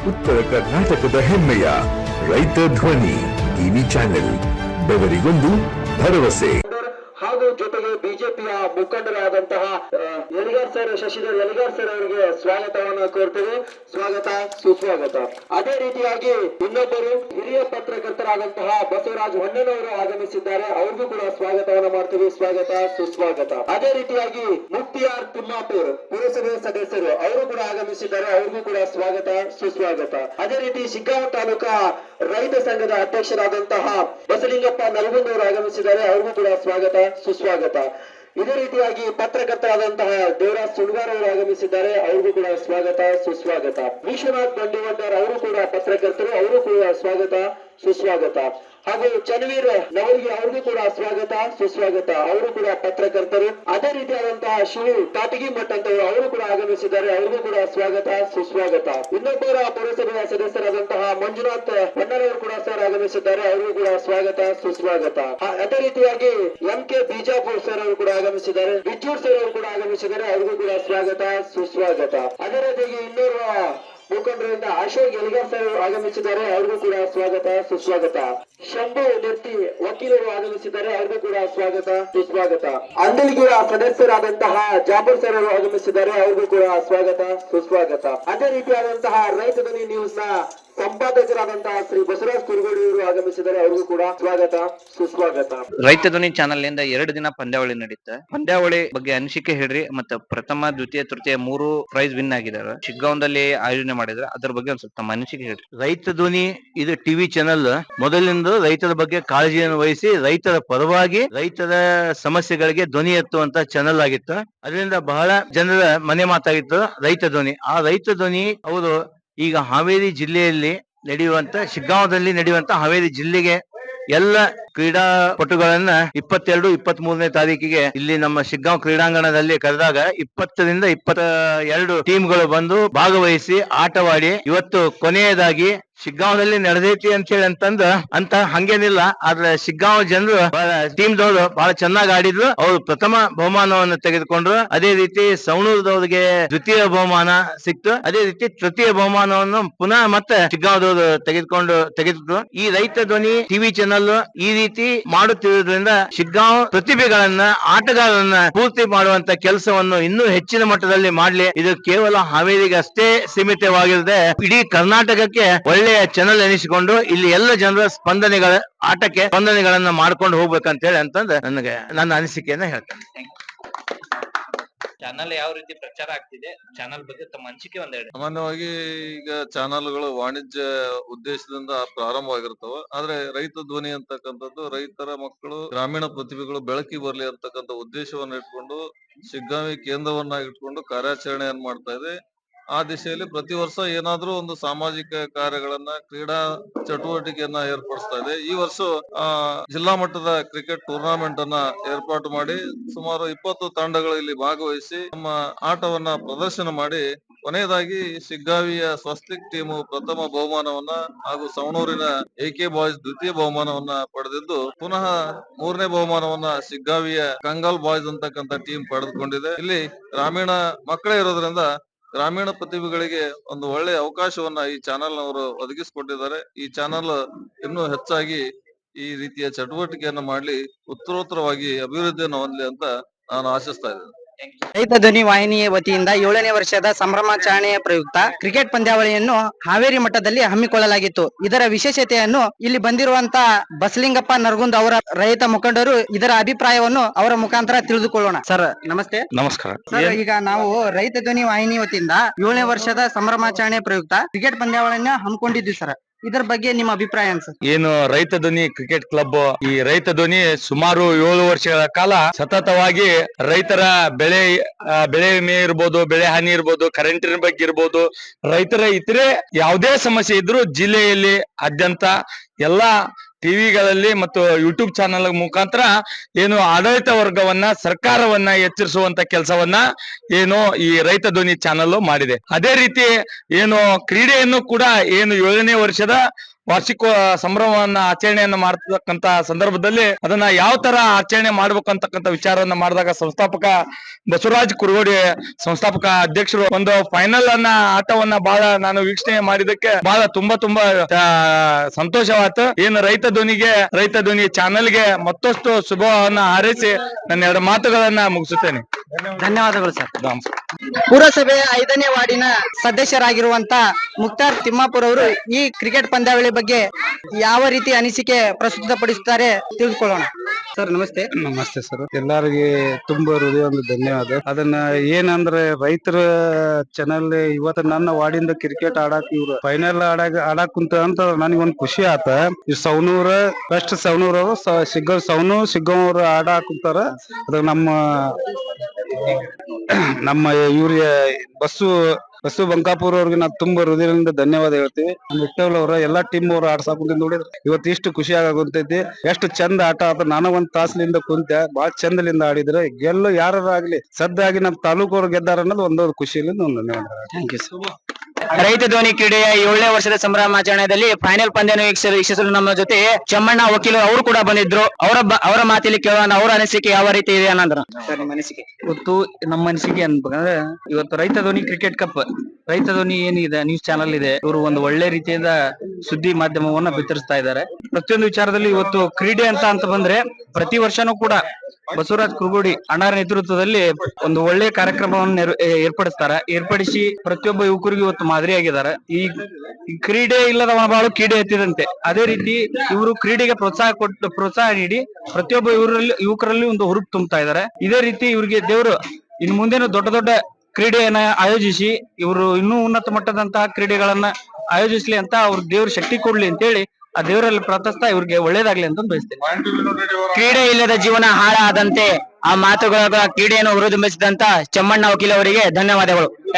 ಉತ್ತರ ಕರ್ನಾಟಕದ ಹೆಮ್ಮೆಯ ರೈತ ಧ್ವನಿ ಟಿವಿ ಚಾನೆಲ್, ಬೆವರಿಗೊಂದು ಭರವಸೆ. ಹಾಗೂ ಜೊತೆಗೆ ಬಿಜೆಪಿಯ ಮುಖಂಡರಾದಂತಹ ಯಲಿಗಾರ್ ಸರ್, ಶಶಿಧರ್ ಯಲಿಗಾರ್ ಸರ್ ಅವರಿಗೆ ಸ್ವಾಗತವನ್ನು ಕೋರ್ತೇವೆ. ಸ್ವಾಗತ, ಸುಸ್ವಾಗತ. ಅದೇ ರೀತಿಯಾಗಿ ಇನ್ನೊಬ್ಬರು ಹಿರಿಯ ಪತ್ರಕರ್ತರಾದಂತಹ ಬಸವರಾಜ್ ಹೊನ್ನನವರು ಆಗಮಿಸಿದ್ದಾರೆ. ಅವ್ರಿಗೂ ಕೂಡ ಸ್ವಾಗತವನ್ನು ಮಾಡ್ತೀವಿ. ಸ್ವಾಗತ, ಸುಸ್ವಾಗತ. ಅದೇ ರೀತಿಯಾಗಿ ಮುಕ್ತಿಯಾರ್ ತಿಮ್ಮಾಪುರ್ ಪುರಸಭೆ ಸದಸ್ಯರು ಅವರು ಕೂಡ ಆಗಮಿಸಿದ್ದಾರೆ. ಅವ್ರಿಗೂ ಕೂಡ ಸ್ವಾಗತ, ಸುಸ್ವಾಗತ. ಅದೇ ರೀತಿ ಶಿಗ್ಗಾಂವ ತಾಲೂಕಾ ರೈತ ಸಂಘದ ಅಧ್ಯಕ್ಷರಾದಂತಹ ಬಸಲಿಂಗಪ್ಪ ನಲ್ಗುಂದ್ ಅವರು ಆಗಮಿಸಿದ್ದಾರೆ. ಅವ್ರಿಗೂ ಕೂಡ ಸ್ವಾಗತ, ಸುಸ್ವಾಗತ. ಇದೇ ರೀತಿಯಾಗಿ ಪತ್ರಕರ್ತರಾದಂತಹ ದೇವರಾಜ್ ಸುಣ್ಗಾರ್ ಅವರು ಆಗಮಿಸಿದ್ದಾರೆ. ಅವ್ರಿಗೂ ಕೂಡ ಸ್ವಾಗತ, ಸುಸ್ವಾಗತ. ವಿಶ್ವನಾಥ್ ಬಂಡಿವಡ್ಡರ್ ಅವರು ಕೂಡ ಪತ್ರಕರ್ತರು. ಅವರು ಕೂಡ ಸ್ವಾಗತ, ಸುಸ್ವಾಗತ. ಹಾಗೂ ಚನ್ವೀರ್ ನವಲ್ಗಿ ಅವ್ರಿಗೂ ಕೂಡ ಸ್ವಾಗತ, ಸುಸ್ವಾಗತ. ಅವರು ಕೂಡ ಪತ್ರಕರ್ತರು. ಅದೇ ರೀತಿಯಾದಂತಹ ಶಿವು ಕಾಟಗಿ ಮಠ ಅಂತವರು ಅವರು ಕೂಡ ಆಗಮಿಸಿದ್ದಾರೆ. ಅವ್ರಿಗೂ ಕೂಡ ಸ್ವಾಗತ, ಸುಸ್ವಾಗತ. ಇನ್ನೊಬ್ಬರ ಪುರಸಭೆಯ ಸದಸ್ಯರಾದಂತಹ ಮಂಜುನಾಥ್ ಹೊನ್ನರವರು ಕೂಡ ಸರ್ ಆಗಮಿಸಿದ್ದಾರೆ. ಅವ್ರಿಗೂ ಕೂಡ ಸ್ವಾಗತ, ಸುಸ್ವಾಗತ. ಅದೇ ರೀತಿಯಾಗಿ ಎಂ.ಕೆ. ಬಿಜಾಪುರ್ ಸರ್ ಅವರು ಕೂಡ ಆಗಮಿಸಿದ್ದಾರೆ. ಬಿಜೂರ್ ಸರ್ ಅವರು ಕೂಡ ಆಗಮಿಸಿದ್ದಾರೆ. ಅವ್ರಿಗೂ ಕೂಡ ಸ್ವಾಗತ, ಸುಸ್ವಾಗತ. ಅದೇ ರೀತಿಯಾಗಿ ಇನ್ನೋರ್ವ ಮುಖಂಡರಿಂದ ಅಶೋಕ್ ಯಲಿಗಾರ್ ಸರ್ ಆಗಮಿಸಿದ್ದಾರೆ. ಅವ್ರಿಗೂ ಕೂಡ ಸ್ವಾಗತ, ಸುಸ್ವಾಗತ. ಶಂಭು ನೆತ್ತಿ ವಕೀಲರು ಆಗಮಿಸಿದ್ದಾರೆ. ಅವ್ರಿಗೂ ಕೂಡ ಸ್ವಾಗತ, ಸುಸ್ವಾಗತ. ಅಂದಲ್ಗಿರ ಸದಸ್ಯರಾದಂತಹ ಜಾಬರ್ ಸರ್ ಅವರು ಆಗಮಿಸಿದ್ದಾರೆ. ಅವ್ರಿಗೂ ಕೂಡ ಸ್ವಾಗತ, ಸುಸ್ವಾಗತ. ಅದೇ ರೀತಿಯಾದಂತಹ ರೈತ ಧ್ವನಿ ನ್ಯೂಸ್ ನ ಸಂಪಾದಕರಾದಂತಹ ಶ್ರೀ ಬಸವರಾಜ್ ಕುರುಗೋಡಿ ಅವರು ಆಗಮಿಸಿದ್ದಾರೆ. ಅವ್ರಿಗೂ ಕೂಡ ಸ್ವಾಗತ, ಸುಸ್ವಾಗತ. ರೈತ ಧ್ವನಿ ಚಾನಲ್ ನಿಂದ 2 ದಿನ ಪಂದ್ಯಾವಳಿ ನಡೀತಾ. ಪಂದ್ಯಾವಳಿ ಬಗ್ಗೆ ಅನಿಸಿಕೆ ಹೇಳ್ರಿ. ಮತ್ತೆ ಪ್ರಥಮ, ದ್ವಿತೀಯ, ತೃತೀಯ 3 ಪ್ರೈಸ್ ವಿನ್ ಆಗಿದ್ದಾರೆ. ಶಿಗ್ಗಾಂವದಲ್ಲಿ ಆಯೋಜನೆ ಮಾಡಿದ್ರೆ ಅದ್ರ ಬಗ್ಗೆ ಒಂದ್ ಸ್ವಲ್ಪ ತಮ್ಮ ಅನಿಸಿಕೆ ಹೇಳ್ರಿ. ರೈತ ಧ್ವನಿ ಇದು ಟಿವಿ ಚಾನಲ್ ಮೊದಲಿಂದ ರೈತರ ಬಗ್ಗೆ ಕಾಳಜಿಯನ್ನು ವಹಿಸಿ ರೈತರ ಪರವಾಗಿ ರೈತರ ಸಮಸ್ಯೆಗಳಿಗೆ ಧ್ವನಿ ಎತ್ತುವಂತ ಚಾನಲ್ ಆಗಿತ್ತು. ಅದರಿಂದ ಬಹಳ ಜನರ ಮನೆ ಮಾತಾಗಿತ್ತು ರೈತ ಧ್ವನಿ. ಆ ರೈತ ಧ್ವನಿ ಅವರು ಈಗ ಹಾವೇರಿ ಜಿಲ್ಲೆಯಲ್ಲಿ ನಡೆಯುವಂತ ಶಿಗ್ಗಾಂವದಲ್ಲಿ ನಡೆಯುವಂತ ಹಾವೇರಿ ಜಿಲ್ಲೆಗೆ ಎಲ್ಲ ಕ್ರೀಡಾಪಟುಗಳನ್ನ 22, 23ನೇ ತಾರೀಕಿಗೆ ಇಲ್ಲಿ ನಮ್ಮ ಶಿಗ್ಗಾಂವ್ ಕ್ರೀಡಾಂಗಣದಲ್ಲಿ ಕರೆದಾಗ 20ರಿಂದ 22 ಟೀಮ್ಗಳು ಬಂದು ಭಾಗವಹಿಸಿ ಆಟವಾಡಿ ಇವತ್ತು ಕೊನೆಯದಾಗಿ ಶಿಗ್ಗಾಂವದಲ್ಲಿ ನಡೆದೈತಿ ಅಂತ ಹೇಳಿ ಅಂತ ಹಂಗೇನಿಲ್ಲ. ಆದ್ರೆ ಶಿಗ್ಗಾಂವ್ ಜನರು ಟೀಮ್ ದವರು ಬಹಳ ಚೆನ್ನಾಗಿ ಆಡಿದ್ರು. ಅವರು ಪ್ರಥಮ ಬಹುಮಾನವನ್ನು ತೆಗೆದುಕೊಂಡ್ರು. ಅದೇ ರೀತಿ ಸವಣೂರದವ್ರಿಗೆ ದ್ವಿತೀಯ ಬಹುಮಾನ ಸಿಕ್ತು. ಅದೇ ರೀತಿ ತೃತೀಯ ಬಹುಮಾನವನ್ನು ಪುನಃ ಮತ್ತೆ ಶಿಗ್ಗಾಂವದವರು ತೆಗೆದುಕೊಂಡ್ರು. ಈ ರೈತ ಧ್ವನಿ ಟಿವಿ ಚಾನಲ್ ಈ ರೀತಿ ಮಾಡುತ್ತಿರುವುದರಿಂದ ಶಿಗ್ಗಾಂವ್ ಪ್ರತಿಭೆಗಳನ್ನ, ಆಟಗಾರರನ್ನ ಪೂರ್ತಿ ಮಾಡುವಂತ ಕೆಲಸವನ್ನು ಇನ್ನೂ ಹೆಚ್ಚಿನ ಮಟ್ಟದಲ್ಲಿ ಮಾಡ್ಲಿ. ಇದು ಕೇವಲ ಹಾವೇರಿಗೆ ಅಷ್ಟೇ ಸೀಮಿತವಾಗಿರದೆ ಇಡೀ ಕರ್ನಾಟಕಕ್ಕೆ ಒಳ್ಳೆಯ ಚಾನಲ್ ಎನಿಸಿಕೊಂಡು ಇಲ್ಲಿ ಎಲ್ಲ ಜನರ ಆಟಕ್ಕೆ ಸ್ಪಂದನೆಗಳನ್ನ ಮಾಡ್ಕೊಂಡು ಹೋಗ್ಬೇಕಂತ ಹೇಳಿ ನನಗೆ ನನ್ನ ಅನಿಸಿಕೆಯನ್ನ ಹೇಳ್ತೇನೆ. ಚಾನಲ್ ಯಾವ ರೀತಿ ಪ್ರಚಾರ ಆಗ್ತಿದೆ, ಚಾನಲ್ ಬಗ್ಗೆ ತಮ್ಮ ಅನಿಸಿಕೆ ಒಂದೆರಡು. ಸಾಮಾನ್ಯವಾಗಿ ಈಗ ಚಾನಲ್ಗಳು ವಾಣಿಜ್ಯ ಉದ್ದೇಶದಿಂದ ಪ್ರಾರಂಭವಾಗಿರ್ತವೆ. ಆದ್ರೆ ರೈತ ಧ್ವನಿ ಅಂತಕ್ಕಂಥದ್ದು ರೈತರ ಮಕ್ಕಳು, ಗ್ರಾಮೀಣ ಪ್ರತಿಭೆಗಳು ಬೆಳಕಿಗೆ ಬರ್ಲಿ ಅಂತಕ್ಕಂಥ ಉದ್ದೇಶವನ್ನ ಇಟ್ಕೊಂಡು ಶಿಗ್ಗಾಂವಿ ಕೇಂದ್ರವನ್ನ ಇಟ್ಕೊಂಡು ಕಾರ್ಯಾಚರಣೆಯನ್ನ ಮಾಡ್ತಾ ಇದೆ. ಆ ದಿಶೆಯಲ್ಲಿ ಪ್ರತಿ ವರ್ಷ ಏನಾದ್ರೂ ಒಂದು ಸಾಮಾಜಿಕ ಕಾರ್ಯಗಳನ್ನ, ಕ್ರೀಡಾ ಚಟುವಟಿಕೆಯನ್ನ ಏರ್ಪಡಿಸ್ತಾ ಇದೆ. ಈ ವರ್ಷ ಜಿಲ್ಲಾ ಮಟ್ಟದ ಕ್ರಿಕೆಟ್ ಟೂರ್ನಮೆಂಟ್ ಅನ್ನ ಏರ್ಪಾಟು ಮಾಡಿ ಸುಮಾರು 20 ತಂಡಗಳು ಇಲ್ಲಿ ಭಾಗವಹಿಸಿ ನಮ್ಮ ಆಟವನ್ನ ಪ್ರದರ್ಶನ ಮಾಡಿ ಕೊನೆಯದಾಗಿ ಶಿಗ್ಗಾವಿಯ ಸ್ವಸ್ತಿಕ್ ಟೀಮು ಪ್ರಥಮ ಬಹುಮಾನವನ್ನ ಹಾಗೂ ಸವಣೂರಿನ AK ಬಾಯ್ಸ್ ದ್ವಿತೀಯ ಬಹುಮಾನವನ್ನ ಪಡೆದಿದ್ದು, ಪುನಃ 3ನೇ ಬಹುಮಾನವನ್ನ ಶಿಗ್ಗಾವಿಯ ಕಂಗಾಲ್ ಬಾಯ್ಸ್ ಅಂತಕ್ಕಂಥ ಟೀಮ್ ಪಡೆದುಕೊಂಡಿದೆ. ಇಲ್ಲಿ ಗ್ರಾಮೀಣ ಮಕ್ಕಳೇ ಇರೋದ್ರಿಂದ ಗ್ರಾಮೀಣ ಪ್ರತಿಭೆಗಳಿಗೆ ಒಂದು ಒಳ್ಳೆಯ ಅವಕಾಶವನ್ನ ಈ ಚಾನೆಲ್ ನವರು ಒದಗಿಸಿಕೊಟ್ಟಿದ್ದಾರೆ. ಈ ಚಾನೆಲ್ ಇನ್ನೂ ಹೆಚ್ಚಾಗಿ ಈ ರೀತಿಯ ಚಟುವಟಿಕೆಯನ್ನ ಮಾಡ್ಲಿ, ಉತ್ತರೋತ್ತರವಾಗಿ ಅಭಿವೃದ್ಧಿಯನ್ನು ಹೊಂದಲಿ ಅಂತ ನಾನು ಆಶಿಸ್ತಾ ಇದ್ದೇನೆ. ರೈತ ಧ್ವನಿ ವಾಹಿನಿಯ ವತಿಯಿಂದ 7ನೇ ವರ್ಷದ ಸಂಭ್ರಮಾಚರಣೆಯ ಪ್ರಯುಕ್ತ ಕ್ರಿಕೆಟ್ ಪಂದ್ಯಾವಳಿಯನ್ನು ಹಾವೇರಿ ಮಟ್ಟದಲ್ಲಿ ಹಮ್ಮಿಕೊಳ್ಳಲಾಗಿತ್ತು. ಇದರ ವಿಶೇಷತೆಯನ್ನು ಇಲ್ಲಿ ಬಂದಿರುವಂತ ಬಸಲಿಂಗಪ್ಪ ನರಗುಂದ್ ಅವರ ರೈತ ಮುಖಂಡರು ಇದರ ಅಭಿಪ್ರಾಯವನ್ನು ಅವರ ಮುಖಾಂತರ ತಿಳಿದುಕೊಳ್ಳೋಣ. ಸರ್ ನಮಸ್ತೆ. ನಮಸ್ಕಾರ ಸರ್, ಈಗ ನಾವು ರೈತ ಧ್ವನಿ ವಾಹಿನಿ ವತಿಯಿಂದ 7ನೇ ವರ್ಷದ ಸಂಭ್ರಮಾಚರಣೆ ಪ್ರಯುಕ್ತ ಕ್ರಿಕೆಟ್ ಪಂದ್ಯಾವಳಿಯನ್ನ ಹಮ್ಮಿಕೊಂಡಿದ್ವಿ ಸರ್. ಇದರ ಬಗ್ಗೆ ನಿಮ್ಮ ಅಭಿಪ್ರಾಯ ಸರ್? ಏನು ರೈತ ಧ್ವನಿ ಕ್ರಿಕೆಟ್ ಕ್ಲಬ್, ಈ ರೈತ ಧ್ವನಿ ಸುಮಾರು 7 ವರ್ಷಗಳ ಕಾಲ ಸತತವಾಗಿ ರೈತರ ಬೆಳೆ ವಿಮೆ ಇರ್ಬೋದು, ಬೆಳೆ ಹಾನಿ ಇರ್ಬೋದು, ಕರೆಂಟಿನ ಬಗ್ಗೆ ಇರ್ಬೋದು, ರೈತರ ಇತರೆ ಯಾವುದೇ ಸಮಸ್ಯೆ ಇದ್ರೂ ಜಿಲ್ಲೆಯಲ್ಲಿ ಆದ್ಯಂತ ಎಲ್ಲಾ ಟಿವಿಗಳಲ್ಲಿ ಮತ್ತು ಯೂಟ್ಯೂಬ್ ಚಾನೆಲ್ ಮುಖಾಂತರ ಏನು ಆಡಳಿತ ವರ್ಗವನ್ನ, ಸರ್ಕಾರವನ್ನ ಎಚ್ಚರಿಸುವಂತ ಕೆಲಸವನ್ನ ಏನು ಈ ರೈತ ಧ್ವನಿ ಚಾನೆಲ್ ಮಾಡಿದೆ. ಅದೇ ರೀತಿ ಏನು ಕ್ರೀಡೆಯನ್ನು ಕೂಡ ಏನು 7ನೇ ವರ್ಷದ ವಾರ್ಷಿಕ ಸಂಭ್ರಮವನ್ನ ಆಚರಣೆಯನ್ನ ಮಾಡ್ತಕ್ಕಂತ ಸಂದರ್ಭದಲ್ಲಿ ಅದನ್ನ ಯಾವ ತರ ಆಚರಣೆ ಮಾಡ್ಬೇಕಂತಕ್ಕಂತ ವಿಚಾರವನ್ನ ಮಾಡಿದಾಗ ಸಂಸ್ಥಾಪಕ ಬಸವರಾಜ್ ಕುರುಗೋಡಿ ಸಂಸ್ಥಾಪಕ ಅಧ್ಯಕ್ಷರು ಒಂದು ಫೈನಲ್ ಆಟವನ್ನ ಬಹಳ ನಾನು ವೀಕ್ಷಣೆ ಮಾಡಿದಕ್ಕೆ ಬಹಳ ತುಂಬಾ ಸಂತೋಷವಾಯ್ತು. ಏನು ರೈತ ಧ್ವನಿ ಚಾನೆಲ್ಗೆ ಮತ್ತಷ್ಟು ಶುಭವನ್ನ ಹಾರೈಸಿ ನನ್ನ 2 ಮಾತುಗಳನ್ನ ಮುಗಿಸುತ್ತೇನೆ. ಧನ್ಯವಾದಗಳು ಸರ್. ಪುರಸಭೆ 5ನೇ ವಾರ್ಡಿನ ಸದಸ್ಯರಾಗಿರುವಂತ ಮುಕ್ತಾರ್ ತಿಮ್ಮಾಪುರ್ ಅವರು ಈ ಕ್ರಿಕೆಟ್ ಪಂದ್ಯಾವಳಿ ಬಗ್ಗೆ ಯಾವ ರೀತಿ ಅನಿಸಿಕೆ ಪ್ರಸ್ತುತಪಡಿಸುತ್ತಾರೆ ತಿಳಿದುಕೊಳ್ಳೋಣ. ಸರ್ ನಮಸ್ತೆ. ನಮಸ್ತೆ ಸರ್. ಎಲ್ಲರಿಗೆ ತುಂಬಾ ಹೃದಯ ಒಂದು ಧನ್ಯವಾದ. ಅದನ್ನ ಏನಂದ್ರೆ ರೈತರ ಚಾನಲ್ ಇವತ್ತು ನನ್ನ ವಾರ್ಡಿಂದ ಕ್ರಿಕೆಟ್ ಆಡಾಕ್ ಇವ್ರು ಫೈನಲ್ ಆಡಾಕ್ ಕುಂತ ಅಂತ ನನಗೊಂದ್ ಖುಷಿ ಆತ. ಈ ಸವನೂರ ಫಸ್ಟ್ ಸವನೂರ್ ಅವರು ಸಿಗ್ಗವ್ರು ಆಡಾಕ್ ಕುಂತಾರ. ಅದ ನಮ್ಮ ಇವ್ರಿಗೆ ಬಸ್ಸು ಬಂಕಾಪುರ್ ಅವ್ರಿಗೆ ನಾವು ತುಂಬಾ ಹೃದಯದಿಂದ ಧನ್ಯವಾದ ಹೇಳ್ತೀವಿ. ವಿಠಲ್ ಅವರ ಎಲ್ಲಾ ಟೀಮ್ ಅವ್ರು ಆಡ್ಸಾಕ್ ಕುಂತ ನೋಡಿದ್ರೆ ಇವತ್ತು ಇಷ್ಟು ಖುಷಿ ಆಗುಂತೈತಿ. ಎಷ್ಟು ಚಂದ ಆಟ ಆತ. ನಾನು ಒಂದ್ ತಾಸ್ಲಿಂದ ಕುಂತೆ ಬಾಳ ಚಂದಲಿಂದ ಆಡಿದ್ರೆ ಗೆಲ್ಲು ಯಾರಾಗ್ಲಿ ಸದ್ದಾಗಿ ನಮ್ ತಾಲೂಕು ಅವ್ರು ಗೆದ್ದಾರ ಅನ್ನೋದು ಒಂದೊಂದು ಖುಷಿಯಿಂದ ಒಂದು ಧನ್ಯವಾದ. Thank you sir. ರೈತ ಧ್ವನಿ ಕ್ರೀಡೆಯ 7ನೇ ವರ್ಷದ ಸಂಭ್ರಮಾಚರಣೆಯಲ್ಲಿ ಫೈನಲ್ ಪಂದ್ಯವನ್ನು ವೀಕ್ಷಿಸಲು ನಮ್ಮ ಜೊತೆ ಚೆಮ್ಮಣ್ಣ ವಕೀಲರು ಅವರು ಕೂಡ ಬಂದಿದ್ರು. ಅವರ ಮಾತಿಲಿ ಕೇಳೋಣ. ಅವರ ಅನಿಸಿಕೆ ಯಾವ ರೀತಿ ಇದೆ ಅನ್ನೋದ್ರ. ಸರ್ ನಿಮ್ಮ ಅನಿಸಿಕೆ? ಇವತ್ತು ನಮ್ಮ ಅನಿಸಿಕೆ ಅನ್ಬೇಕಂದ್ರೆ ಇವತ್ತು ರೈತ ಧ್ವನಿ ಕ್ರಿಕೆಟ್ ಕಪ್ ರೈತ ಧ್ವನಿ ಏನಿದೆ ನ್ಯೂಸ್ ಚಾನಲ್ ಇದೆ, ಇವರು ಒಂದು ಒಳ್ಳೆ ರೀತಿಯಿಂದ ಸುದ್ದಿ ಮಾಧ್ಯಮವನ್ನ ಬಿತ್ತರಿಸ್ತಾ ಇದ್ದಾರೆ. ಪ್ರತಿಯೊಂದು ವಿಚಾರದಲ್ಲಿ ಇವತ್ತು ಕ್ರೀಡೆ ಅಂತ ಬಂದ್ರೆ ಪ್ರತಿ ವರ್ಷನೂ ಕೂಡ ಬಸವರಾಜ್ ಕುರುಗೋಡಿ ಅಣ್ಣರ ನೇತೃತ್ವದಲ್ಲಿ ಒಂದು ಒಳ್ಳೆ ಕಾರ್ಯಕ್ರಮವನ್ನು ಏರ್ಪಡಿಸಿ ಪ್ರತಿಯೊಬ್ಬ ಯುವಕರಿಗೂ ಇವತ್ತು ಮಾದರಿಯಾಗಿದ್ದಾರೆ. ಈ ಕ್ರೀಡೆ ಇಲ್ಲದ ಮನಬಾಳು ಕೀಡೆ ಎತ್ತಿದಂತೆ. ಅದೇ ರೀತಿ ಇವರು ಕ್ರೀಡೆಗೆ ಪ್ರೋತ್ಸಾಹ ನೀಡಿ ಪ್ರತಿಯೊಬ್ಬ ಯುವಕರಲ್ಲಿ ಒಂದು ಹುರುಪು ತುಂಬುತ್ತಾ ಇದ್ದಾರೆ. ಇದೇ ರೀತಿ ಇವರಿಗೆ ದೇವರು ಇನ್ನು ಮುಂದೇನು ದೊಡ್ಡ ಕ್ರೀಡೆಯನ್ನ ಆಯೋಜಿಸಿ ಇವರು ಇನ್ನೂ ಉನ್ನತ ಮಟ್ಟದಂತಹ ಕ್ರೀಡೆಗಳನ್ನ ಆಯೋಜಿಸ್ಲಿ ಅಂತ ಅವ್ರ ದೇವ್ರ ಶಕ್ತಿ ಕೊಡ್ಲಿ ಅಂತೇಳಿ ಆ ದೇವರಲ್ಲಿ ಪ್ರಾರ್ಥಿಸ್ತಾ ಇವ್ರಿಗೆ ಒಳ್ಳೇದಾಗ್ಲಿ ಅಂತ ಬಯಸ್ತೇನೆ. ಕ್ರೀಡೆ ಇಲ್ಲದ ಜೀವನ ಹಾಳಾದಂತೆ ಆ ಮಾತುಗಳ ಕ್ರೀಡೆಯನ್ನು ಹುರಿದುಂಬಿಸಿದಂತ ಚೆಮ್ಮಣ್ಣ ವಕೀಲ್ ಅವರಿಗೆ ಧನ್ಯವಾದಗಳು.